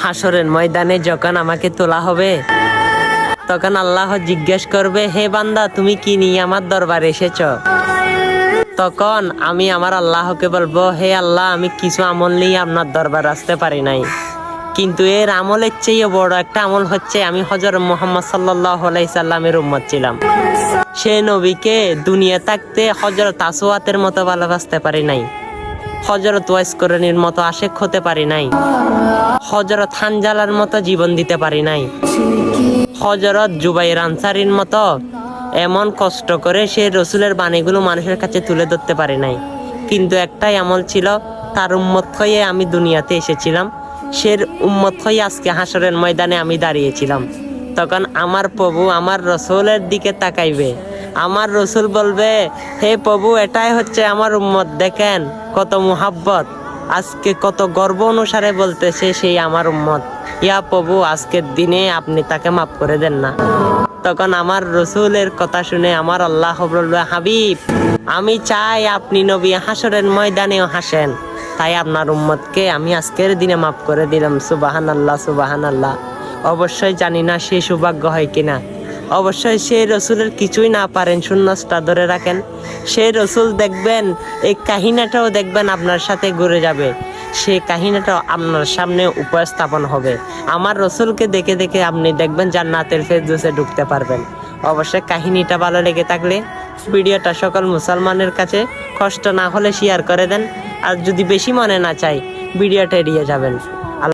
হাসরের ময়দানে যখন আমাকে তোলা হবে, তখন আল্লাহ জিজ্ঞেস করবে, হে বান্দা, তুমি কি নিয়ে আমার দরবারে এসেছ? তখন আমি আমার আল্লাহকে বলবো, হে আল্লাহ, আমি কিছু আমল নিয়ে আপনার দরবারে আসতে পারি নাই, কিন্তু এর আমলের চেয়ে বড় একটা আমল হচ্ছে আমি হযরত মুহাম্মদ সাল্লাল্লাহু আলাইহি সাল্লামের উম্মত ছিলাম। সে নবীকে দুনিয়া থাকতে হযরত আসওয়াতের মতো ভালোবাসতে পারি নাই, হযরত ওয়াইস করণীর মতো আশেক হতে পারি নাই, হযরত হানজালার মতো জীবন দিতে পারি নাই, হযরত জুবাইর আনসারীর মতো এমন কষ্ট করে সে রসুলের বাণীগুলো মানুষের কাছে তুলে ধরতে পারি নাই। কিন্তু একটাই আমল ছিল, তার উম্মত হয়ে আমি দুনিয়াতে এসেছিলাম, সে উম্মত হয়ে আজকে হাসরের ময়দানে আমি দাঁড়িয়েছিলাম। তখন আমার প্রভু আমার রসুলের দিকে তাকাইবে, আমার রসুল বলবে, হে প্রভু, এটাই হচ্ছে আমার উম্মত, দেখেন কত মুহাব্বত, আজকে কত গর্ব অনুসারে বলতেছে সেই আমার উম্মত। ইয়া প্রভু, আজকের দিনে আপনি তাকে মাফ করে দেন না। তখন আমার রসুলের কথা শুনে আমার আল্লাহ বলবে, হাবিব, আমি চাই আপনি নবী হাসরের ময়দানেও হাসেন, তাই আপনার উম্মতকে আমি আজকের দিনে মাফ করে দিলাম। সুবহানাল্লাহ, সুবহানাল্লাহ। অবশ্যই জানি না সে সৌভাগ্য হয় কিনা, অবশ্যই সে রসুলের কিছুই না পারেন, শূন্যস্তা ধরে রাখেন, সে রসুল দেখবেন, এই কাহিনাটাও দেখবেন আপনার সাথে ঘুরে যাবে, সে কাহিনাটাও আপনার সামনে উপস্থাপন হবে। আমার রসুলকে দেখে দেখে আপনি দেখবেন জান্নাতের ফেরদৌসে ঢুকতে পারবেন। অবশ্যই কাহিনীটা ভালো লেগে থাকলে ভিডিওটা সকল মুসলমানের কাছে কষ্ট না হলে শেয়ার করে দেন, আর যদি বেশি মনে না চাই ভিডিওটা এড়িয়ে যাবেন।